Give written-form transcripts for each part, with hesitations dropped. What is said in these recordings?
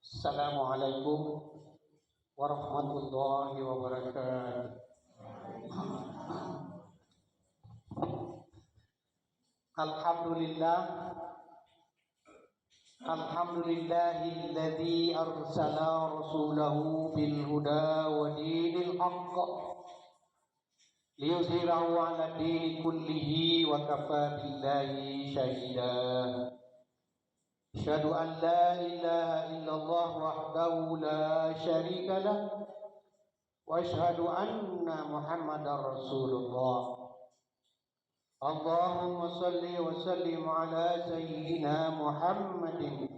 Assalamualaikum warahmatullahi wabarakatuh. Alhamdulillah, alhamdulillahilladzi arsala rasulahu bil huda wa dinil haqq liyuzhirahu 'ala dini kullihi wa kafa billahi shahida. Asyhadu an la ilaha illallah wahdahu la syarika lah wa asyhadu anna Muhammadar Rasulullah. Allahumma salli wa sallim ala sayyidina Muhammadin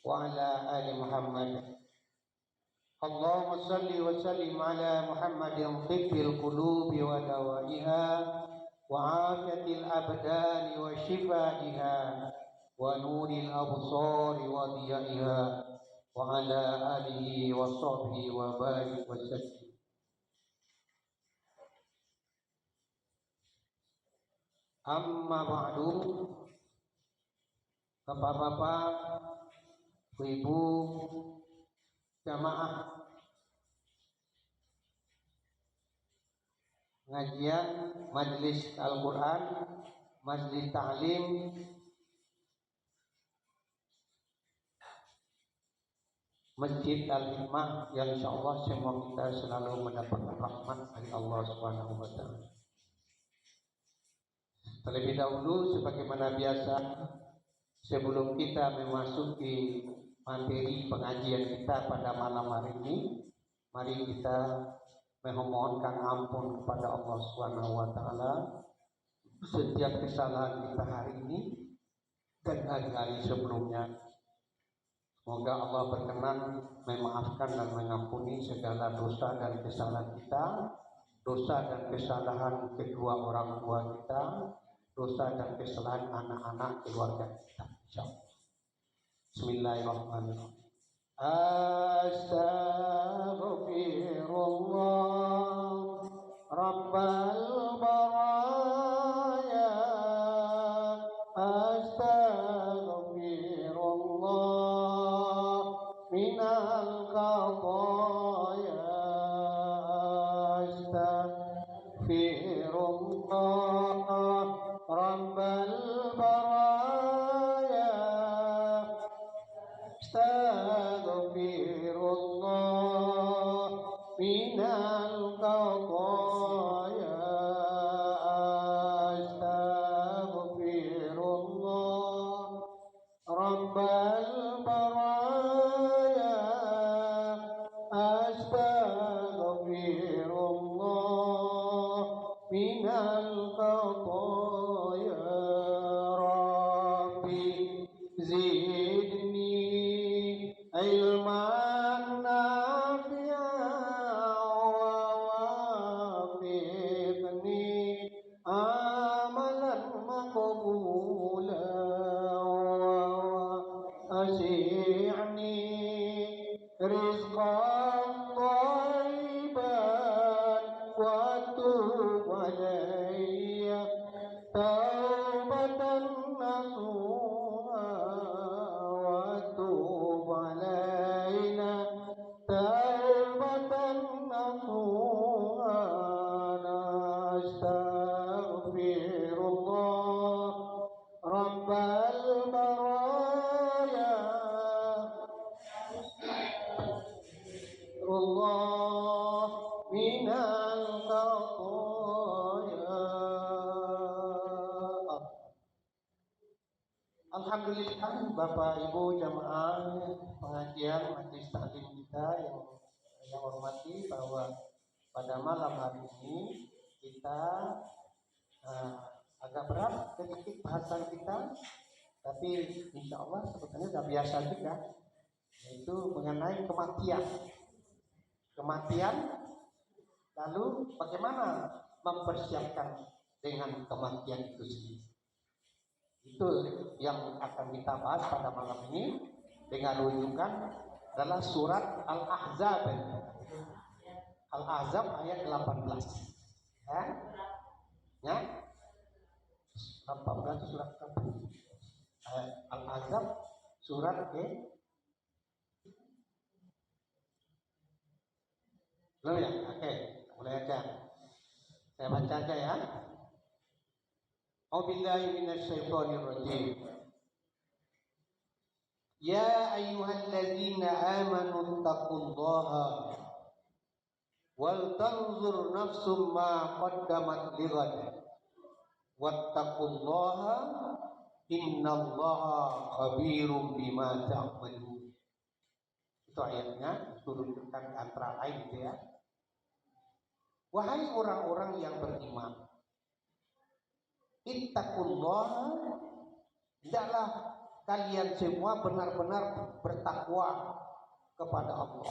wa ala ali Muhammad. Allahumma salli wa sallim ala Muhammadin tibbil qulubi wa dawaiha wa afiyatil abdani wa shifaiha wa nuril absari wa diyaiha wa ala alihi wa sahbihi wa barik wa sallim. Amma ba'du, bapak-bapak, ibu, jamaah pengajian Majelis Al-Quran, Majelis Ta'lim Masjid Al-Hikmah, yang insyaallah semua kita selalu mendapatkan rahmat dari Allah Subhanahu wa taala. Terlebih dahulu, sebagaimana biasa, sebelum kita memasuki materi pengajian kita pada malam hari ini, mari kita memohonkan ampun kepada Allah Subhanahu wa taala setiap kesalahan kita hari ini dan hari-hari sebelumnya. Semoga Allah berkenan memaafkan dan mengampuni segala dosa dan kesalahan kita, dosa dan kesalahan kedua orang tua kita, dosa dan kesalahan anak-anak keluarga kita. Insyaallah. Bismillahirrahmanirrahim. Astaghfirullah Rabbal baraya. Astaghfirullah minal qadaya. Astaghfirullah Rabbal baraya. Astaghfirullah minal qadaya. Astaghfirullah Rabbal baraya. Astaghfirullah minal qadaya. Rabbi zidni ilman nafi'an wa wafiqni amalan maqbulan wa asi'ni rizqan thayyiban wa tub alayya taubatan nasuha wa tub alayna taubatan nasuha. Astaghfirullah Rabbal baraya. Allah minal qadaya. Alhamdulillah, Bapak Ibu jamaah pengajian Majelis Taklim kita yang saya hormati, bahwa pada malam hari ini kita agak berat sedikit bahasan kita, tapi insya Allah sebetulnya sudah biasa juga, yaitu mengenai kematian. Lalu bagaimana mempersiapkan dengan kematian itu sendiri. Itu yang akan kita bahas pada malam ini dengan rujukan adalah surat Al-Ahzab. Al-Ahzab ayat 18. Ya? Apa berarti surat apa? Al-Ahzab surat ke Belum ya? Oke, mulai aja. Saya baca aja ya. A'udzubillahi minasyaitonirrajim. Ya ayyuhalladzina amanu taqullaha wal tanzur nafsum ma qaddamat lighad wattaqullaha innallaha khabirum bima ta'malun. Itu ayatnya turunkan antara lain gitu ya. Wahai orang-orang yang beriman, ittaqullaha, hendaklah kalian semua benar-benar bertakwa kepada Allah.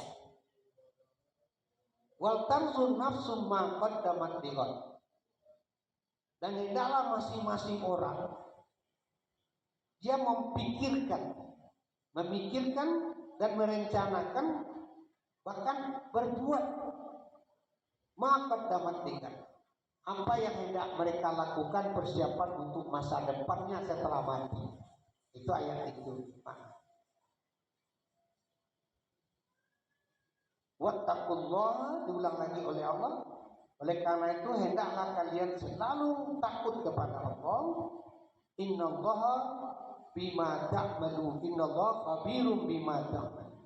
Wal tanzur nafsum ma qaddamat lighad, dan hendaklah masing-masing orang dia memikirkan dan merencanakan, bahkan berbuat maka dapat tinggal apa yang hendak mereka lakukan persiapan untuk masa depannya setelah mati. Itu ayat itu. Wattaqullaha, diulang lagi oleh Allah. Oleh karena itu hendaklah kalian selalu takut kepada Allah. Innallaha bima ta'malun, innallaha khabirum bima ta'malun.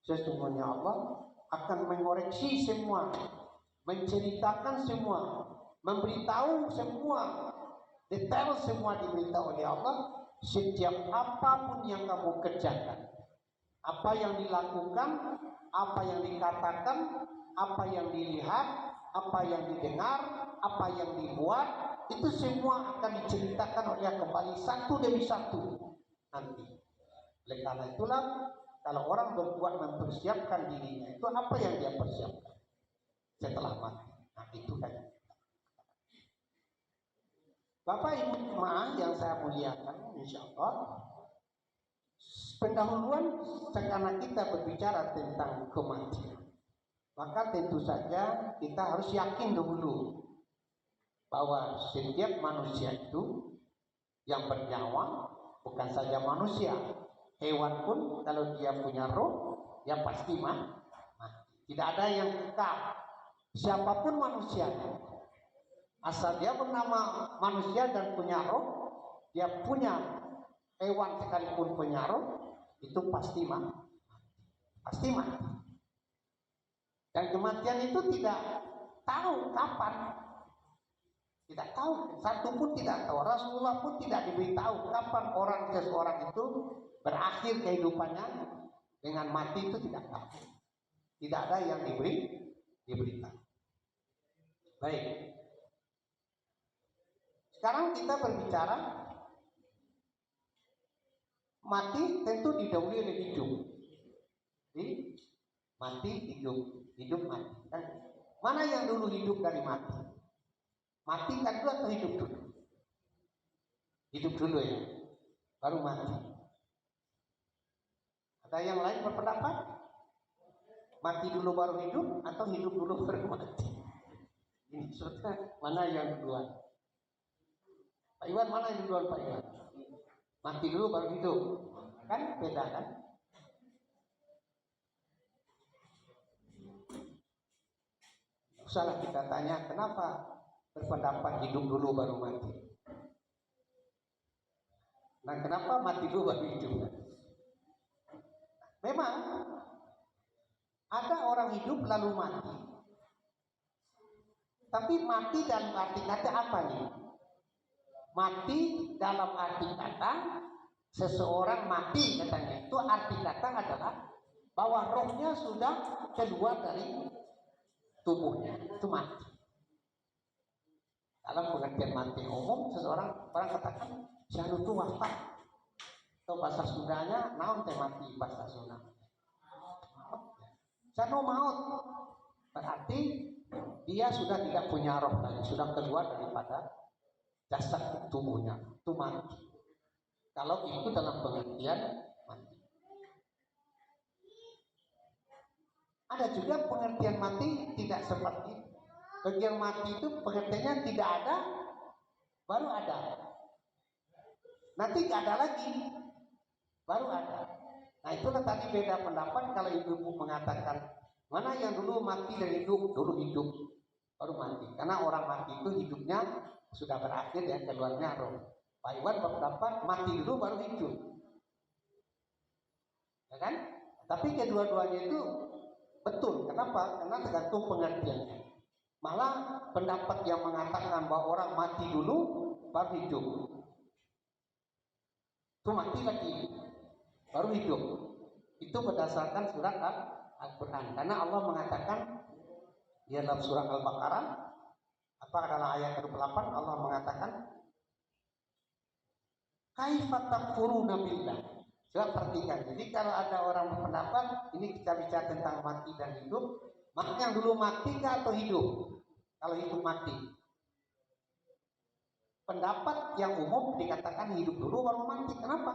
Sesungguhnya Allah akan mengoreksi semua, menceritakan semua, memberitahu semua, detail semua diberitahu oleh Allah. Setiap apapun yang kamu kerjakan, apa yang dilakukan, apa yang dikatakan, apa yang dilihat, apa yang didengar, apa yang dibuat, itu semua akan diceritakan oleh kembali satu demi satu nanti. Oleh karena itulah, kalau orang berbuat mempersiapkan dirinya, itu apa yang dia persiapkan setelah mati. Nah itu kan. Bapak Ibu jemaah yang saya muliakan, insya Allah, pendahuluan karena kita berbicara tentang kematian, maka tentu saja kita harus yakin dulu bahwa setiap manusia itu yang bernyawa, bukan saja manusia, hewan pun kalau dia punya roh, ya pasti mati. Tidak ada yang kekal, siapapun manusia, asal dia bernama manusia dan punya roh, dia punya hewan sekalipun punya roh, itu pasti mati. Pasti mati. Dan kematian itu tidak tahu kapan. Tidak tahu, satu pun tidak tahu. Rasulullah pun tidak diberitahu kapan seseorang itu berakhir kehidupannya dengan mati, itu tidak tahu. Tidak ada yang diberitahu. Baik. Sekarang kita berbicara mati tentu didahului oleh hidup. Jadi, mati hidup mati. Kan? Mana yang dulu hidup dari mati? Mati kan dulu atau hidup dulu? Hidup dulu ya, baru mati. Ada yang lain berpendapat? Mati dulu baru hidup atau hidup dulu baru mati? Ini sebetulnya mana yang duluan? Pak Iwan, mana yang duluan Pak Iwan? Mati dulu baru hidup, kan beda kan? Salah kita tanya kenapa berpendapat hidup dulu baru mati. Nah kenapa mati dulu baru hidup? Memang ada orang hidup lalu mati. Tapi mati dalam arti kata apa nih? Mati dalam arti kata seseorang mati katanya. Itu arti kata adalah bahwa rohnya sudah keluar dari tubuhnya. Itu mati. Dalam pengertian mati umum, seseorang orang katakan janu itu wafat. Atau bahasa Sundanya naon teh mati bahasa Sunda. Janu maut. Berarti dia sudah tidak punya roh lagi, sudah keluar daripada jasad tubuhnya, itu mati. Kalau itu dalam pengertian mati. Ada juga pengertian mati tidak seperti itu. Pengertian mati itu pengertiannya tidak ada, baru ada. Nanti tidak ada lagi, baru ada. Nah itulah tadi beda pendapat kalau ibu mengatakan Mana yang dulu mati dan hidup? Dulu hidup, baru mati. Karena orang mati itu hidupnya sudah berakhir ya, keluarnya roh. Pak Iwan berpendapat mati dulu baru hidup. Ya kan? Tapi kedua-duanya itu betul. Kenapa? Karena tergantung pengertiannya. Malah pendapat yang mengatakan bahwa orang mati dulu baru hidup, itu mati lagi baru hidup, itu berdasarkan surat Al-Quran. Karena Allah mengatakan di dalam surat Al-Baqarah, apa adalah ayat 28, Allah mengatakan kaifa takfuruna billah. Coba perhatikan. Jadi kalau ada orang berpendapat ini kita bicara tentang mati dan hidup, maka yang dulu mati atau hidup? Kalau hidup mati. Pendapat yang umum dikatakan hidup dulu baru mati. Kenapa?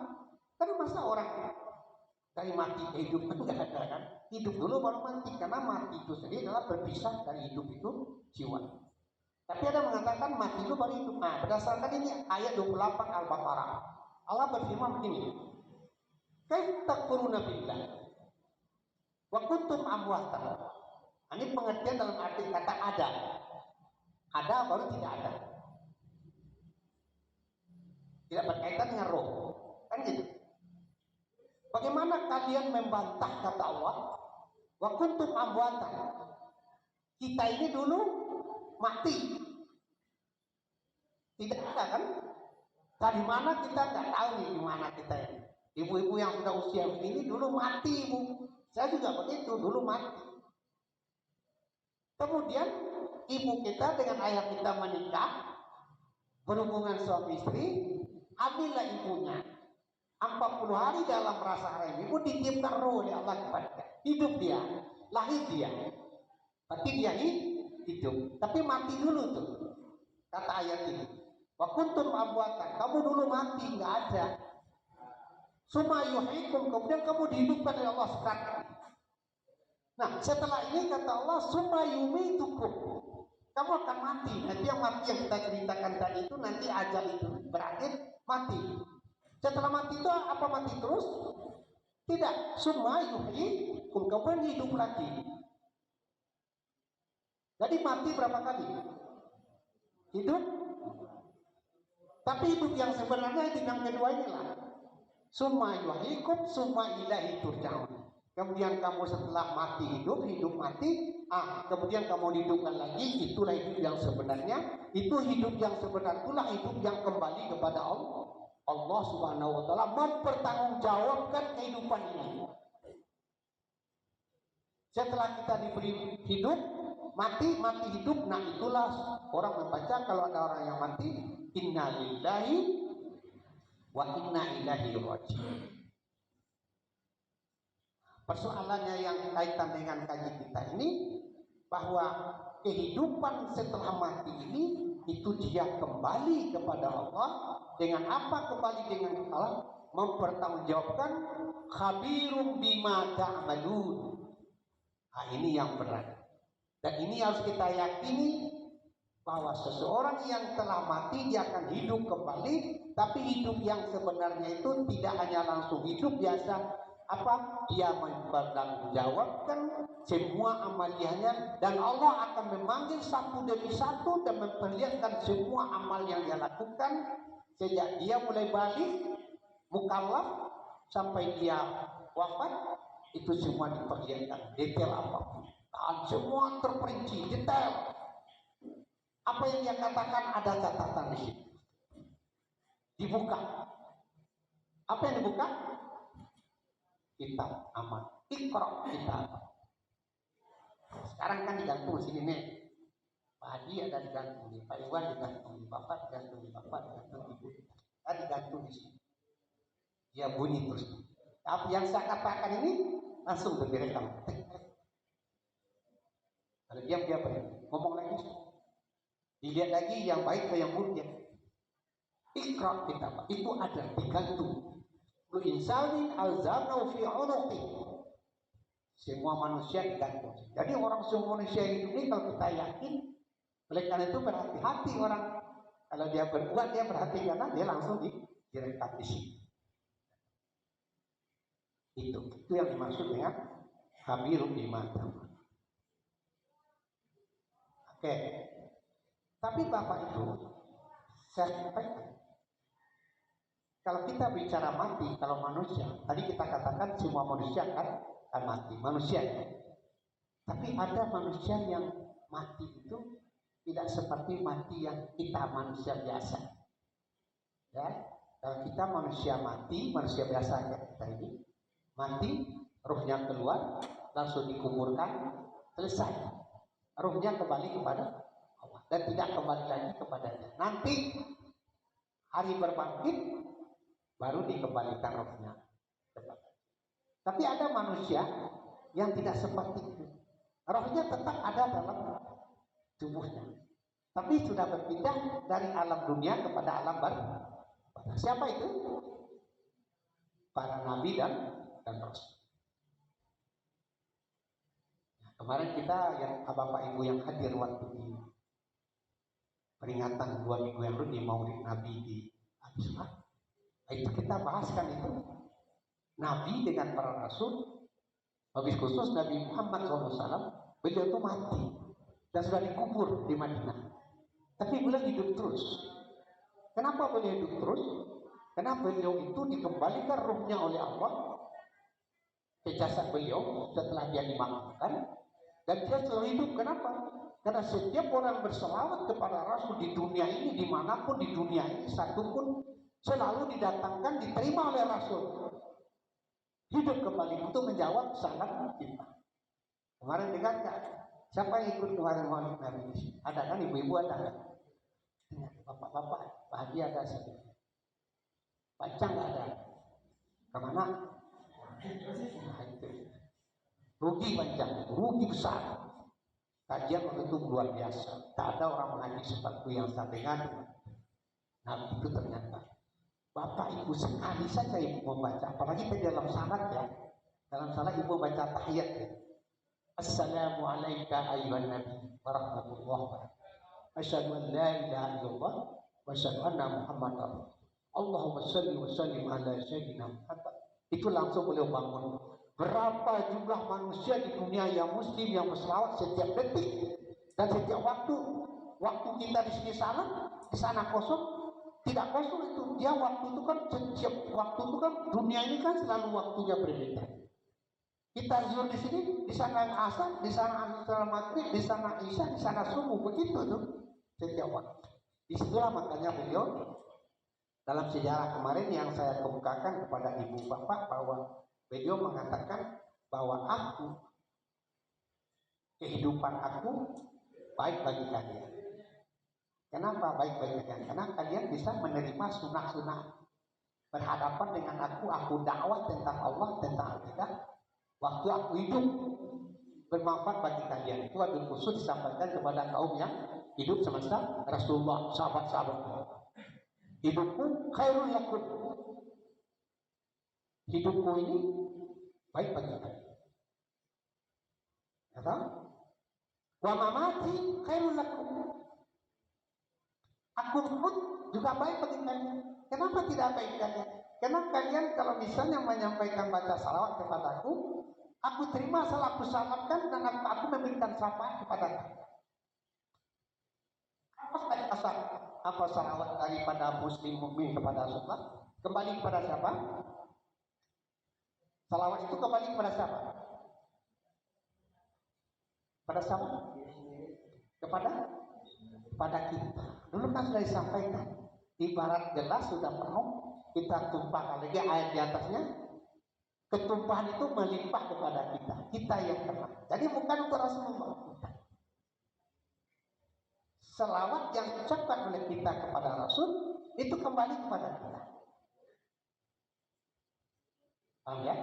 Karena masa orang dari mati ke hidup enggak ada kan? Hidup dulu baru mati. Karena mati itu sendiri adalah berpisah dari hidup itu jiwa. Tapi ada mengatakan mati dulu baru hidup. Nah, berdasarkan ini ayat 28 Al-Baqarah. Allah berfirman begini. Kaif takfuruna billah wa kuntum amwatan. Ini pengertian dalam arti kata ada. Ada baru tidak ada. Tidak berkaitan dengan roh. Kan gitu. Bagaimana kalian membantah kata Allah? Wa kuntum amwatan. Kita ini dulu mati. Tidak ada kan? Dari mana kita nggak tahu nih di mana kita ini. Ibu-ibu yang sudah usia begini dulu mati, ibu. Saya juga begitu, dulu mati. Kemudian ibu kita dengan ayah kita menikah, berhubungan suami istri, hamillah ibunya. 40 hari dalam rasa rahim ibu ditiupkan roh oleh Allah kepada hidup dia, lahir dia. Tapi dia hidup, tapi mati dulu tuh. Kata ayat ini. Wa kuntum amwatan, kamu dulu mati, nggak ada. Summa yuhyikum, kemudian kamu dihidupkan oleh Allah sekarang. Nah, setelah ini kata Allah, summa yumitukum, kamu akan mati. Nanti yang mati yang kita ceritakan tadi itu nanti ajal itu berakhir mati. Setelah mati itu apa mati terus? Tidak. Summa yuhyikum, kemudian hidup lagi. Jadi mati berapa kali? Hidup. Tapi hidup yang sebenarnya itu yang kedua inilah. Summa yuhyikum summa ilaihi turja'un. Kemudian kamu setelah mati hidup, hidup mati, kemudian kamu dihidupkan lagi, itulah hidup yang sebenarnya. Itu hidup yang sebenarnya, itulah hidup yang kembali kepada Allah. Allah Subhanahu wa taala mempertanggungjawabkan kehidupan ini. Setelah kita diberi hidup, mati hidup, nah itulah orang membaca kalau ada orang yang mati, inna lillahi wa inna ilaihi raji'un. Persoalannya yang kaitan dengan kaji kita ini, bahwa kehidupan setelah mati ini itu dia kembali kepada Allah. Dengan apa kembali dengan Allah? Mempertanggungjawabkan khabirum bima ta'malun. Nah, ini yang berat. Dan ini harus kita yakini bahwa seseorang yang telah mati dia akan hidup kembali, tapi hidup yang sebenarnya itu tidak hanya langsung hidup biasa. Dia mempertanggungjawabkan semua amaliyahnya, dan Allah akan memanggil satu demi satu dan memperlihatkan semua amal yang dia lakukan sejak dia mulai balik mukallaf sampai dia wafat. Itu semua diperlihatkan detail apapun, dan semua terperinci detail. Apa yang dia katakan ada catatan di situ. Dibuka. Apa yang dibuka? Kitab amal. Iqra kitab. Sekarang kan digantung sini nih. Pak Hadi ada digantung di Pak Iwan, digantung di Bapak, digantung di Bapak, digantung di Ibu. Ada digantung di sini. Dia bunyi terus. Tapi yang saya katakan ini langsung direkam. Kalau diam dia pergi. Ngomong lagi. Dilihat lagi yang baik ke yang buruk ya. Iqra kitab. Itu ada digantung. Insanin alzamnahu fi 'unuqi. Semua manusia digantung. Jadi orang semua manusia hidup ini kalau kita yakin, oleh karena itu berhati-hati orang. Kalau dia berbuat dia berhati karena dia langsung direkam di sini. Itu yang dimaksud dengan khabirun bima ta'malun. Oke. Tapi Bapak Ibu, saya sampaikan, kalau kita bicara mati, kalau manusia, tadi kita katakan semua manusia akan mati, manusia. Tapi ada manusia yang mati itu tidak seperti mati yang kita manusia biasa. Ya, kalau kita manusia mati, manusia biasa kita ini mati, ruhnya keluar, langsung dikuburkan, selesai. Ruhnya kembali kepada Allah dan tidak kembali lagi kepadanya. Nanti hari berbangkit baru dikembalikan rohnya. Tapi ada manusia yang tidak seperti itu. Rohnya tetap ada dalam tubuhnya, tapi sudah berpindah dari alam dunia kepada alam barzakh. Siapa itu? Para nabi dan rasul. Nah, kemarin kita yang Bapak Ibu yang hadir waktu di peringatan 2 minggu yang lalu di Maulid Nabi di Abisma, itu kita bahaskan itu Nabi dengan para rasul, habis khusus Nabi Muhammad SAW, beliau itu mati dan sudah dikubur di Madinah. Tapi beliau hidup terus. Kenapa beliau hidup terus? Karena beliau itu dikembalikan ruhnya oleh Allah ke jasad beliau setelah dia dimakamkan, dan dia selalu hidup. Kenapa? Karena setiap orang berselawat kepada Rasul di dunia ini, dimanapun di dunia ini, satu pun selalu didatangkan, diterima oleh Rasul. Hidup kembali untuk menjawab salam kita. Kemarin dengar nggak? Siapa yang ikut kemarin Maulid Nabi? Ada kan, ibu-ibu ada kan? Bapak-bapak, bahagia ada sedikit. Panjang nggak ada? Kemana? Nah, itu. Rugi panjang, rugi besar. Kajian waktu itu luar biasa. Tak ada orang mengaji seperti yang saya dengar. Nah itu ternyata Bapak Ibu sekali saja ibu membaca, apalagi dalam salat ya. Dalam salat ibu baca tahiyat ya. Assalamualaikum ayuhan nabi warahmatullahi wabarakatuh. Asyhadu an la ilaha illallah wa asyhadu anna Muhammadar Allahumma shalli wa sallim ala sayyidina Muhammad. Itu langsung beliau bangun. Berapa jumlah manusia di dunia yang muslim yang berselawat setiap detik dan setiap waktu. Waktu kita di sini salat, di sana kosong, tidak kosong itu. Dia waktu itu kan setiap waktu itu kan dunia ini kan selalu waktunya berbeda. Kita zuhur di sini, di sana asar, di sana asar maghrib, di sana isya, di sana subuh, begitu tuh setiap waktu. Disitulah makanya beliau dalam sejarah kemarin yang saya kemukakan kepada ibu bapak bahwa beliau mengatakan bahwa kehidupan aku baik bagi kalian. Kenapa baik bagi kalian? Karena kalian bisa menerima sunnah-sunnah. Berhadapan dengan aku dakwah tentang Allah, tentang akidah. Waktu aku hidup bermanfaat bagi kalian. Itu wabil khusus disampaikan kepada kaum yang hidup semasa Rasulullah, sahabat-sahabat. Hidupku khairul lakum. Hidupku ini baik bagi kalian. Kata, wa mamati khairul lakum. Aku pun juga baik bagi kalian. Kenapa tidak baik kalian? Karena kalian kalau misalnya menyampaikan baca salawat kepadaku, aku terima salah aku salamkan dan aku memberikan syafaat kepada kalian. Apa salawat daripada muslim mukmin kepada Rasulullah? Kembali kepada siapa? Salawat itu kembali kepada siapa? Pada siapa? Kepada kita. Dulu kan sudah disampaikan, ibarat gelas sudah penuh, kita tumpahkan lagi air di atasnya, ketumpahan itu melimpah kepada kita yang kena. Jadi bukan untuk Rasulullah. Selawat yang diucapkan oleh kita kepada Rasul itu kembali kepada kita. Paham ya?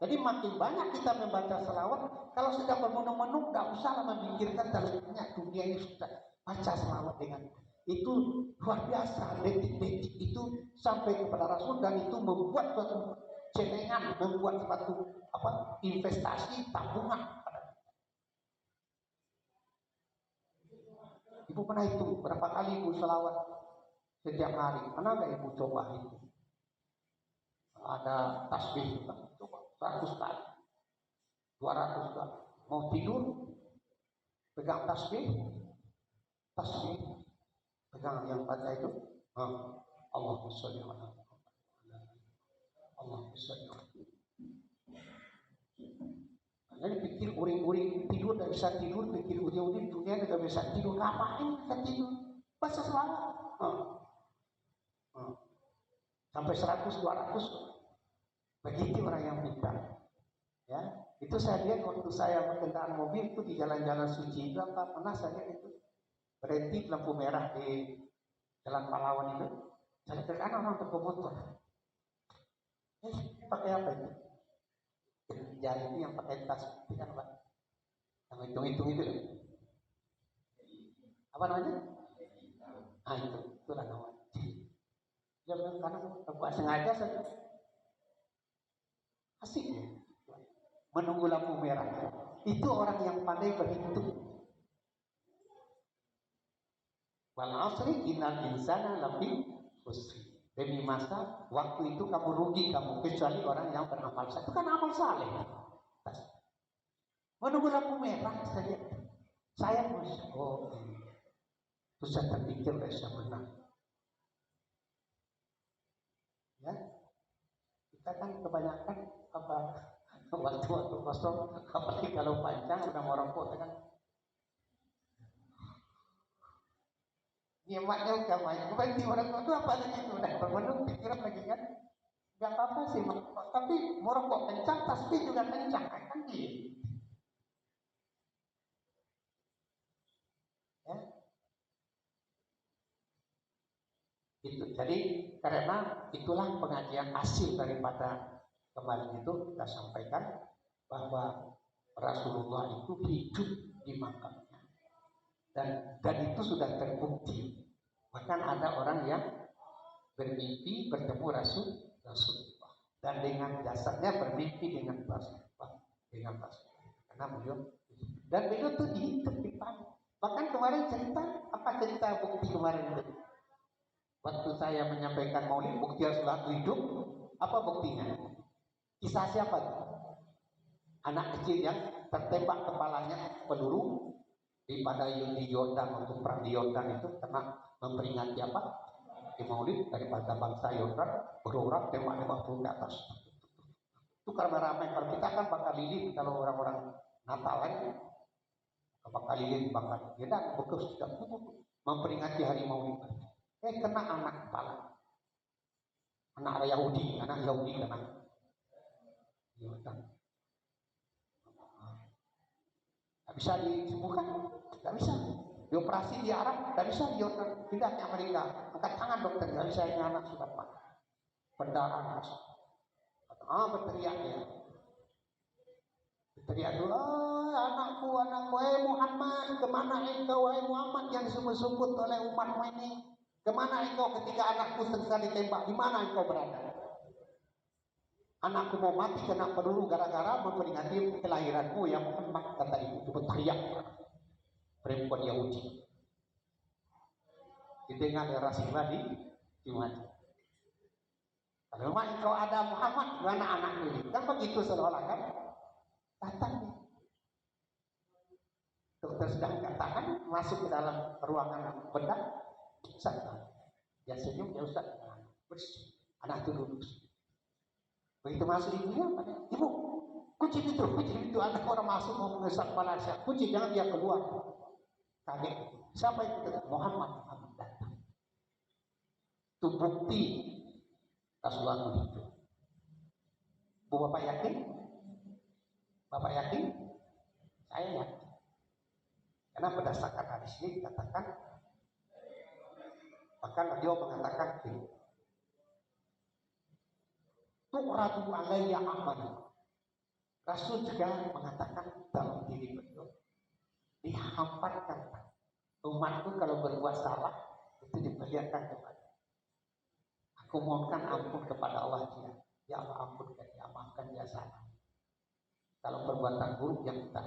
Jadi makin banyak kita membaca selawat. Kalau sudah bermenung-menung, tidak usah memikirkan terusnya dunia ini sudah baca selawat dengan itu luar biasa. Detik-detik itu sampai kepada Rasul dan itu membuat suatu celengan, membuat suatu investasi tabungan. Ibu pernah itu berapa kali ibu selawat setiap hari? Pernah nggak ibu coba itu? Ada tasbih juga, coba 100 kali, 200 kali. Mau tidur, pegang tasbih, tasbih, pegang yang baca itu, Allahumma sholli ala Muhammad, Allahumma sholli ala Muhammad. Jadi pikir uring-uring tidur tidak bisa tidur, pikir uring-uring dunia tidak bisa tidur, ngapain bisa tidur? Baca selawat. Sampai 100, 200. Begitu orang yang pintar. Ya, itu saya lihat waktu saya berkendaraan mobil itu di jalan-jalan suci, berapa pernah saya itu berhenti lampu merah di Jalan Pahlawan itu. Saya lihat orang bermotor. Pakai apa itu? Jari itu yang pakai tas, itu kan Pak? Yang hitung-hitung itu. Apa namanya? Itulah namanya. Ya karena buat sengaja saja. Asik menunggu lampu merah. Itu orang yang pandai berhitung. Wal asri innal insana lafi khusr. Demi masa waktu itu kamu rugi kamu, kecuali orang yang beramal saleh. Itu kan amal saleh. Menunggu lampu merah saja. Saya itu saya terpikir saya benar. Ya, kita kan kebanyakan waktu kosong, apalagi kalau panjang udah merokok kan. Nikmatnya udah banyak, berarti orang tua itu apa lagi itu udah bermenung pikiran lagi kan, nggak apa-apa sih, tapi merokok kencang, tasbih juga kencang kan gitu. Ya, itu jadi karena itulah pengajian hasil daripada kemarin itu kita sampaikan bahwa Rasulullah itu hidup di makamnya. Dan itu sudah terbukti. Bahkan ada orang yang bermimpi bertemu Rasulullah dan dengan jasadnya bermimpi dengan Rasulullah, karena beliau dan beliau itu dihidup di depan. Bahkan kemarin cerita bukti kemarin itu waktu saya menyampaikan maulid bukti Rasulullah hidup, apa buktinya? Kisah siapa? Anak kecil yang tertembak kepalanya peluru di Yordan, untuk perang di Yordan itu karena memperingati apa? Di Maulid daripada bangsa Yordan berorang tembak-tembak ke atas. Itu karena ramai. Kalau kita kan bakal lilin, kalau orang-orang Natalan bakal lilin, bakal dia dan bekas tidak memperingati hari Maulid. Kena anak kepala, anak Yahudi kena Yordan. Tidak bisa disembuhkan, tidak bisa. Dioperasi di Arab, tidak bisa Yordan, pindah ke Amerika. Angkat tangan dokter, tidak bisa, ini anak sudah pendarahan. Berteriak dia. Berteriak dulu, anakku, Muhammad, kemana engkau, Muhammad yang disebut-sebut oleh umatmu ini? Kemana engkau ketika anakku sedang ditembak? Di mana engkau berada? Anakku mau mati kena peluru gara-gara memperingati kelahiranmu yang Muhammad, kata ibu itu berteriak. Perempuan Yahudi didengar oleh Rasulullah di mana? Kalau memang engkau ada Muhammad, mana anakku ini? Kan begitu seolah-olah kan? Datang dokter sedang katakan masuk ke dalam ruangan bedah. Ustaz, dia senyum, ya Ustaz, bersih. Anak itu duduk. Begitu masuk ibunya, ibu, kunci itu, anak orang masuk mau mengesap kepala saya, kunci, jangan dia keluar. Kaget, siapa itu? Muhammad datang. Itu bukti Rasulullah itu. Bu, Bapak yakin? Bapak yakin? Saya yakin. Karena berdasarkan hadis ini dikatakan, bahkan beliau mengatakan ini. Tu'radu alayya amal. Rasul juga mengatakan dalam diri beliau, dihamparkan umatku kalau berbuat salah itu diperlihatkan kepada. Aku mohonkan ampun kepada Allah dia. Ya Allah ampunkan dia, maafkan dia salah. Kalau perbuatan buruk yang kita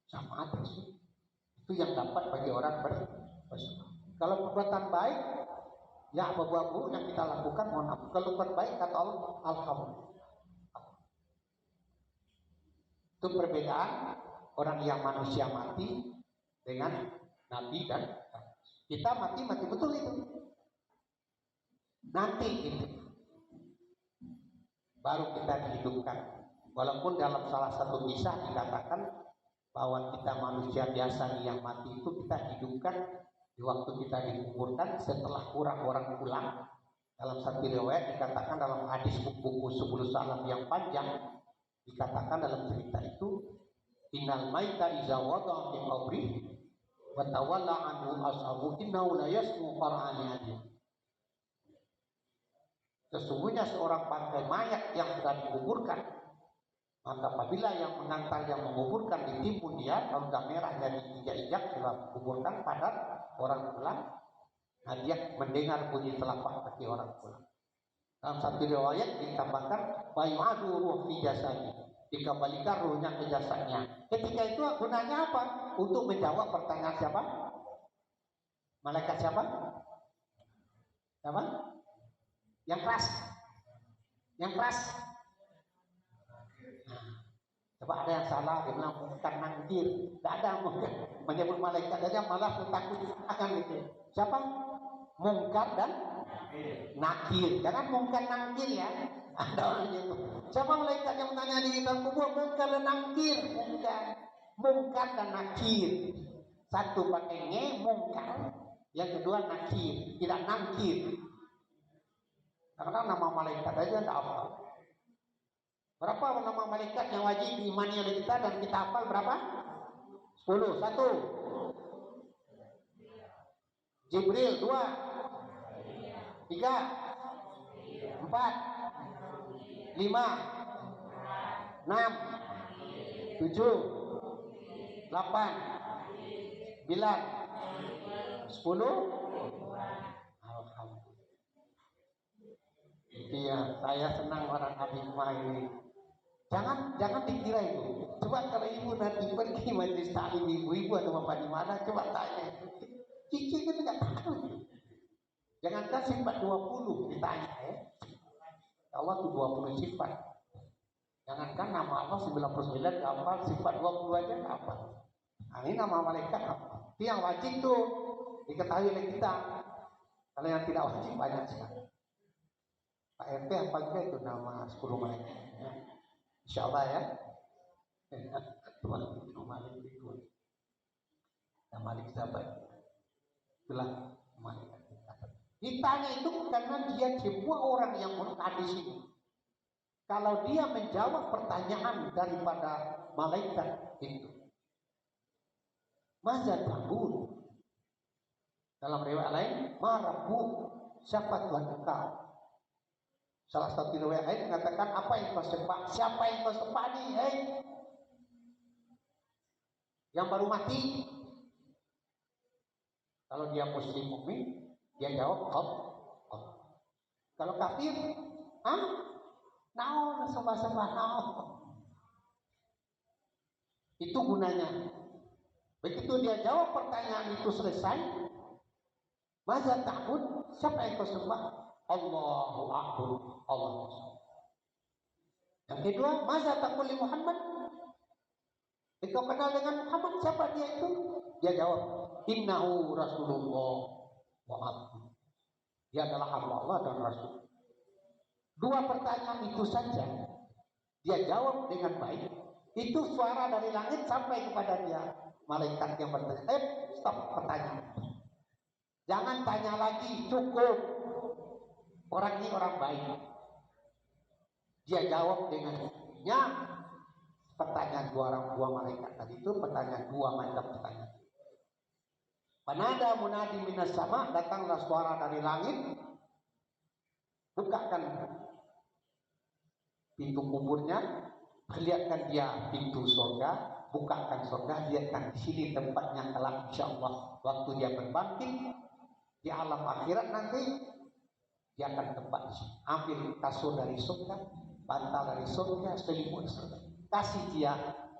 sama Rasul itu yang dapat bagi orang bersalah. Kalau perbuatan baik, ya apa-apa buruk yang kita lakukan mohon ampun. Kalau berbaik kata Allah, alhamdulillah. Itu perbedaan orang yang manusia mati dengan nabi dan kita mati betul itu. Nanti itu baru kita dihidupkan. Walaupun dalam salah satu kisah dikatakan bahwa kita manusia biasa nih yang mati itu kita hidupkan di waktu kita dikuburkan setelah orang pulang. Dalam satu riwayat dikatakan dalam hadis buku 10 salam yang panjang, dikatakan dalam cerita itu, innal maita iza wada'a fi qabri wa tawalla anhu ashabu innahu la yasmu qara'ani. Sesungguhnya seorang bangkai mayat yang sudah dikuburkan, maka apabila yang mengantar yang menguburkan ditimbun dia, lalu merahnya diinjak-injak setelah kuburkan padat orang pulang, nah dia mendengar bunyi telapak kaki orang pulang. Dalam satu riwayat ditambahkan bayu'adu ruh fi jasadi, dikembalikan ruhnya ke jasadnya. Ketika itu gunanya apa? Untuk menjawab pertanyaan siapa? Malaikat siapa? Siapa? Yang keras. Yang keras. Nah, coba ada yang salah, dia bilang bukan nangkir. Tidak ada menyebut malaikat saja malah takut akan itu. Siapa? Mungkar dan nakir. Jangan mungkar nangkir ya. Ada orang yang siapa malaikat yang tanya di dalam kubur? Mungkar dan nakir. Mungkar dan nakir. Satu pakai nge, mungkar. Yang kedua nakir, tidak nangkir. Karena nama malaikat aja tidak hafal. Berapa nama malaikat yang wajib diimani oleh kita dan kita hafal berapa? 10. 1 Jibril. 2 3 4 5 6 7 8 9 10. Alhamdulillah. Iya, saya senang orang Abimah ini. Jangan dikira itu. Coba kalau ibu nanti pergi majelis taklim ibu atau bapak di mana, coba tanya. Cici kan tidak tahu. Jangankan sifat 20 ditanya ya. Allah itu 20 sifat. Jangankan nama Allah 99 hafal, sifat 20 aja hafal. Nah, ini nama malaikat apa? Itu yang wajib tuh diketahui oleh kita. Kalau yang tidak wajib banyak sekali. Pak RT apa juga itu nama 10 malaikat ya. Insya Allah ya. Tuhan itu Malik itu. Yang Malik sahabat. Itulah malaikat. Ditanya itu karena dia semua orang yang hadis ini. Kalau dia menjawab pertanyaan daripada malaikat itu. Mazal ta'bud. Dalam riwayat lain, ma rabbuk, siapa Tuhan engkau? Salah satu riwayat lain mengatakan apa yang kau sembah? Siapa yang kau sembah nih? Hey? Yang baru mati. Kalau dia muslim mukmin, dia jawab Allah. Kalau kafir, naon sembah-sembah naon. Itu gunanya. Begitu dia jawab pertanyaan itu selesai, mazal ta'bud, siapa yang kau sembah? Allahu akbar, Allah. Yang kedua, mazal taqul li Muhammad? Engkau kenal dengan Muhammad, siapa dia itu? Dia jawab, innahu Rasulullah wa abduh. Dia adalah hamba Allah dan Rasul. Dua pertanyaan itu saja dia jawab dengan baik. Itu suara dari langit sampai kepada dia. Malaikat yang bertanya, stop pertanyaan. Jangan tanya lagi, cukup. Orang ini orang baik. Dia jawab dengan pertanyaan dua malaikat tadi itu pertanyaan dua macam pertanyaan. Panada munadi minas sama, datanglah suara dari langit. Bukakan pintu kuburnya, perlihatkan dia pintu surga. Bukakan surga, lihatkan di sini tempatnya kelak insyaallah waktu dia berbangkit di alam akhirat nanti dia akan tempat di sini. Ambil kasur dari surga, bantal dari surga, selimut surga. Kasih dia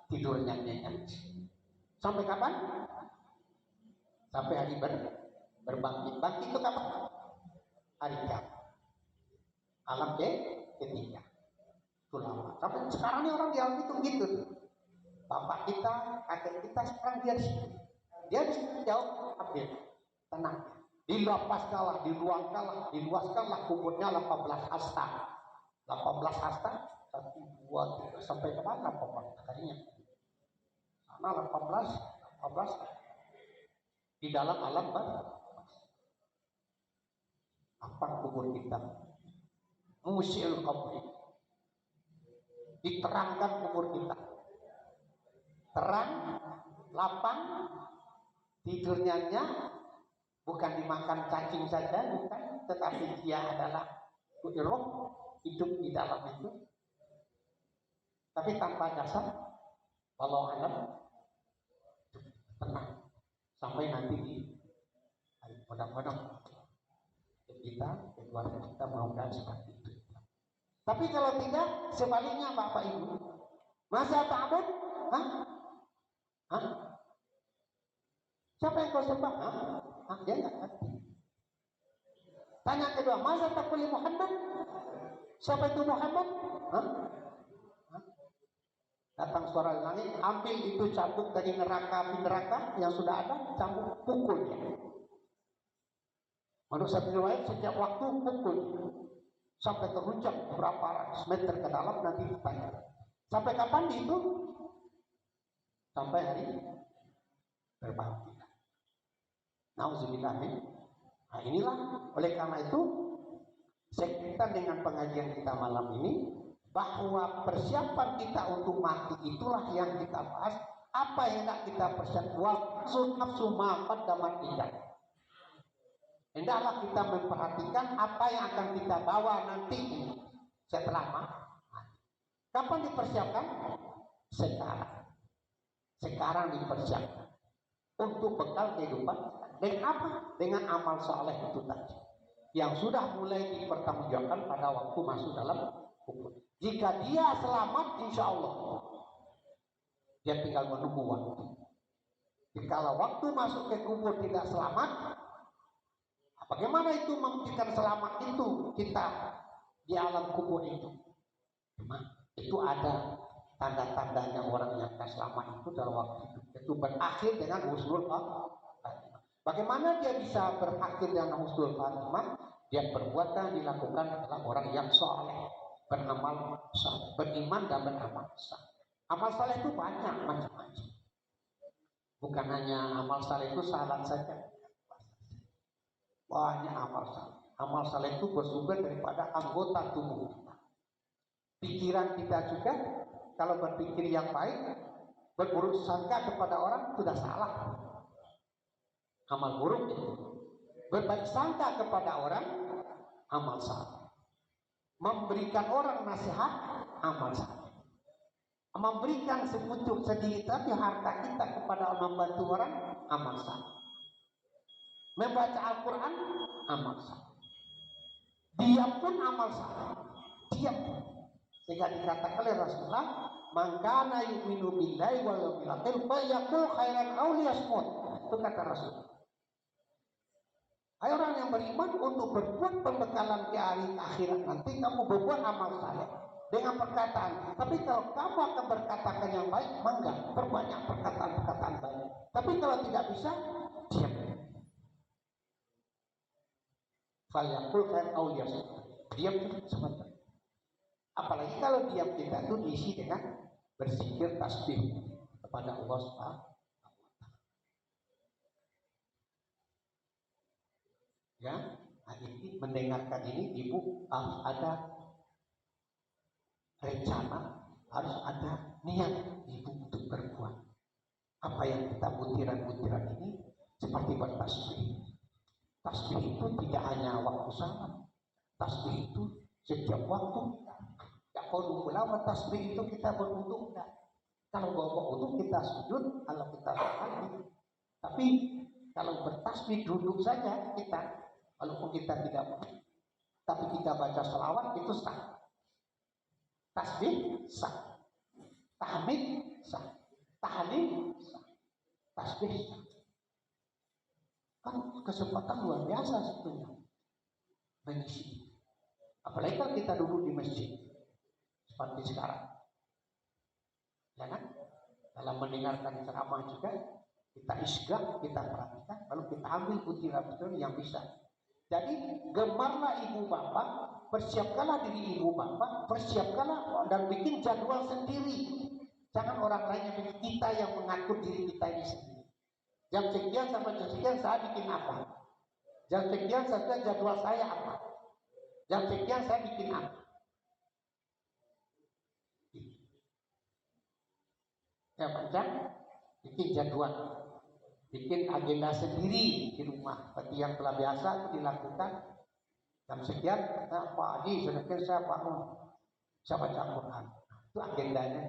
tidurnya nyenyak. Sampai kapan? Sampai hari berbangkit. Bangkit itu kapan? Hari kiamat. Alam ketiga. Itu lama. Sampai sekarang ini orang di alam itu gitu. Bapak kita, kakek kita sekarang dia di sini. Dia bisa jawab, ambil, tenang. Diluaskanlah kuburnya 18 hasta. 18 hasta, 1, 2, 3, sampai ke mana 18 kalinya? Sana 18 di dalam alam barzakh. Apa kubur kita? Musyil qabri. Diterangkan kubur kita. Terang, lapang, tidurnya bukan dimakan cacing saja, bukan, tetapi dia adalah roh hidup di dalam itu. Tapi tanpa jasad, walau alam, tenang sampai nanti di hari mudah-mudahan kita, keluarga kita mudah-mudahan seperti itu. Tapi kalau tidak, sebaliknya Bapak Ibu, masa ta'bud? Hah? Siapa yang kau sembah? Dia nggak ngerti. Tanya kedua, masa takuli Muhammad? Siapa itu Muhammad? Datang suara langit, ambil itu cambuk dari neraka yang sudah ada, cambuk pukul dia. Menurut satu riwayat, setiap waktu pukul sampai teruncap berapa ratus meter ke dalam, nanti ditanya. Sampai kapan itu? Sampai hari berbakti. Nauzubillah. Nah inilah, oleh karena itu saya kaitan dengan pengajian kita malam ini, bahwa persiapan kita untuk mati itulah yang kita bahas. Apa yang nak kita persiapkan? Nafsu ma'qad damat tidak. Hendaklah kita memperhatikan apa yang akan kita bawa nanti setelah mati. Kapan dipersiapkan? Sekarang dipersiapkan untuk bekal kehidupan. Dengan apa? Dengan amal saleh itu tadi, yang sudah mulai dipertanggungjawabkan pada waktu masuk dalam kubur. Jika dia selamat, insya Allah dia tinggal menunggu waktu. Kalau waktu masuk ke kubur tidak selamat, bagaimana itu membuktikan selamat itu kita di alam kubur itu? Itu ada tanda-tandanya orang yang tak selamat itu dalam waktu itu berakhir dengan husnul khatimah. Bagaimana dia bisa berakhir dengan husnul khatimah? Dia perbuatan dilakukan adalah orang yang soleh, beramal saleh, beriman dan beramal saleh. Amal saleh itu banyak macam-macam. Bukan hanya amal saleh itu salat saja. Banyak amal saleh. Amal saleh itu bersumber daripada anggota tubuh kita. Pikiran kita juga, kalau berpikir yang baik, berburuk sangka kepada orang sudah salah. Amal buruk itu. Berbaik sangka kepada orang, amal saleh. Memberikan orang nasihat, amal saleh. Memberikan sepucuk sedikit tapi harta kita kepada orang, membantu orang, amal saleh. Membaca Al-Quran, amal saleh. Diam pun amal saleh. Diam pun. Sehingga dikatakan oleh Rasulullah, "Man kana yu'minu billahi wal yawmil akhir falyaqul khairan aw liyasmut." Itu kata Rasulullah. Hai orang yang beriman, untuk berbuat pembekalan di hari akhirat nanti kamu berbuat amal saleh dengan perkataan. Tapi kalau kamu akan berkatakan yang baik, mangga, perbanyak perkataan-perkataan baik. Tapi kalau tidak bisa, diam. Falyaqul khairan aw liyasmut. Diam sebentar. Apalagi kalau diam kita itu diisi dengan berzikir tasbih kepada Allah Subhanahu. Ya, ini mendengarkan ini ibu harus ada rencana, harus ada niat ibu untuk berbuat. Apa yang kita butiran-butiran ini seperti bertasbih. Tasbih itu tidak hanya waktu salat. Tasbih itu setiap waktu. Ya kalau lama tasbih itu kita berwudu enggak. Kalau bawa wudu kita sujud, kalau kita sholat. Tapi kalau bertasbih duduk saja kita. Walaupun kita tidak mau, tapi kita baca sholawat itu sah. Tasbih sah, tahmid sah, tahlil sah, tasbih sah. Kan kesempatan luar biasa sebetulnya mengisi. Apalagi kalau kita duduk di masjid seperti sekarang, ya kan? Dalam mendengarkan ceramah juga kita isgah, kita perhatikan, lalu kita ambil butiran-butiran yang bisa. Jadi gemarlah ibu bapak, persiapkanlah diri ibu bapak, persiapkanlah dan bikin jadwal sendiri. Jangan orang lain yang bikin, kita yang mengatur diri kita ini sendiri. Jam sekian sampai jam sekian saya bikin apa? Jam sekian saja jadwal saya apa? Jam sekian saya bikin apa? Ya baca, bikin jadwal, bikin agenda sendiri di rumah. Seperti yang telah biasa itu dilakukan. Jam sekian, Pak Haji, sedangkan saya bangun, saya baca Quran. Itu agendanya.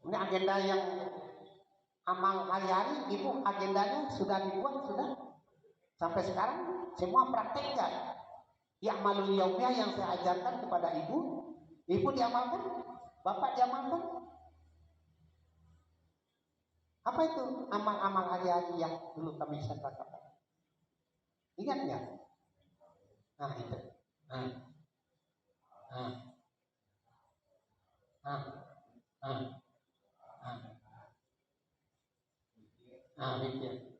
Ini agenda yang amal hari-hari, ibu agendanya sudah dibuat, sudah sampai sekarang semua praktekkan. Ya amalul yaumiyah yang saya ajarkan kepada ibu diamalkan, bapak diamalkan. Apa itu amal-amal hari-hari yang dulu kami sampaikan? Ingat nggak? Nah itu. Mikir,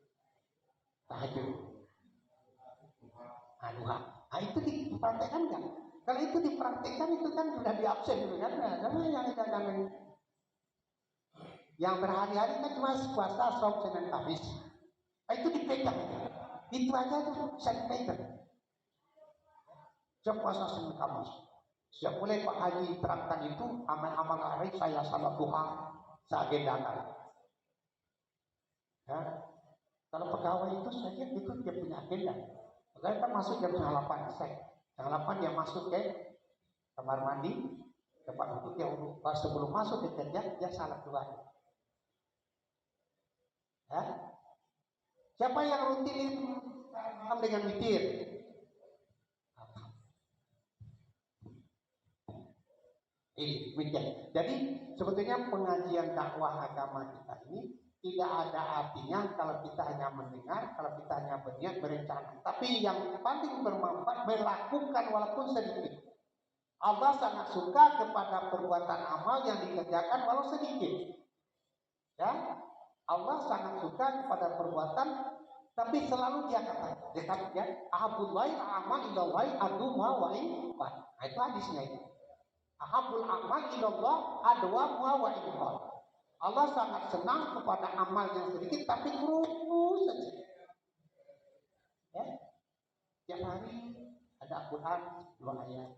tahajud, duha. Nah itu dipraktekkan nggak? Kalau itu dipraktekkan itu kan sudah diabsen gitu kan? Nah, yang berhari-hari kan cuma puasa, saum, Senin, Kamis. Nah, itu dipegang. Itu aja tuh saya pegang. Saya puasa Senin, Kamis. Sejak mulai Pak Haji terapkan itu, amal-amal hari saya salat duha, saya agendakan. Ya. Kalau pegawai itu saja itu dia punya agenda. Pegawai kan masuk jam 8 jam 8 dia masuk ke kamar mandi, tempat duduk dia uduk. Sebelum masuk ke kerja dia salat duha. Ya. Siapa yang rutin dengan witir? Jadi sebetulnya pengajian dakwah agama kita ini tidak ada artinya kalau kita hanya mendengar, kalau kita hanya berniat berencana. Tapi yang paling bermanfaat melakukan walaupun sedikit. Allah sangat suka kepada perbuatan amal yang dikerjakan walau sedikit. Ya, Allah sangat suka kepada perbuatan, tapi selalu dia katakan, ya, ahabullahi amal ilallahi aduma wa iman. Nah, itu hadisnya itu. Ahabul amal ilallah adwa wa iman. Allah sangat senang kepada amal yang sedikit tapi terus saja. Ya, tiap hari ada Al-Quran 2 ayat.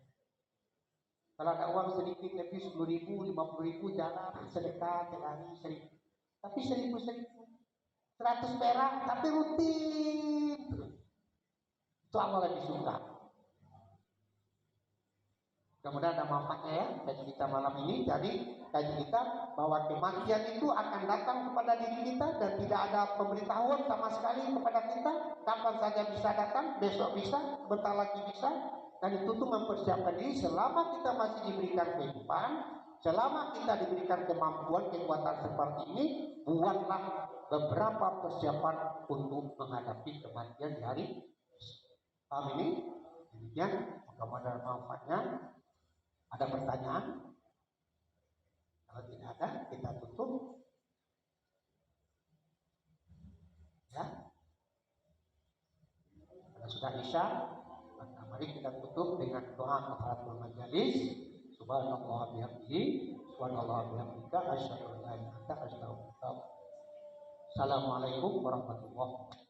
Kalau ada uang sedikit lebih 10.000, 50.000 jalan sedekah tiap hari 1.000. Tapi 1.000, 100 perak tapi rutin. Itu Allah lebih suka. Kemudian ada manfaatnya ya kaji kita malam ini. Jadi kaji kita bahwa kematian itu akan datang kepada diri kita dan tidak ada pemberitahuan sama sekali kepada kita. Kapan saja bisa datang, besok bisa, bentar lagi bisa. Dan itu tuh mempersiapkan diri selama kita masih diberikan kehidupan, selama kita diberikan kemampuan, kekuatan seperti ini, buatlah beberapa persiapan untuk menghadapi kematian di hari. Paham ini? Demikian, mudah-mudahan ada manfaatnya. Ada pertanyaan? Kalau tidak ada, kita tutup. Ya. Kalau sudah isya, maka mari kita tutup dengan doa kafaratul majelis. Subhanallah bihamdihi, subhanallah bihamdika, asyhadu an la ilaha illa anta, astaghfiruka. Assalamualaikum warahmatullahi wabarakatuh.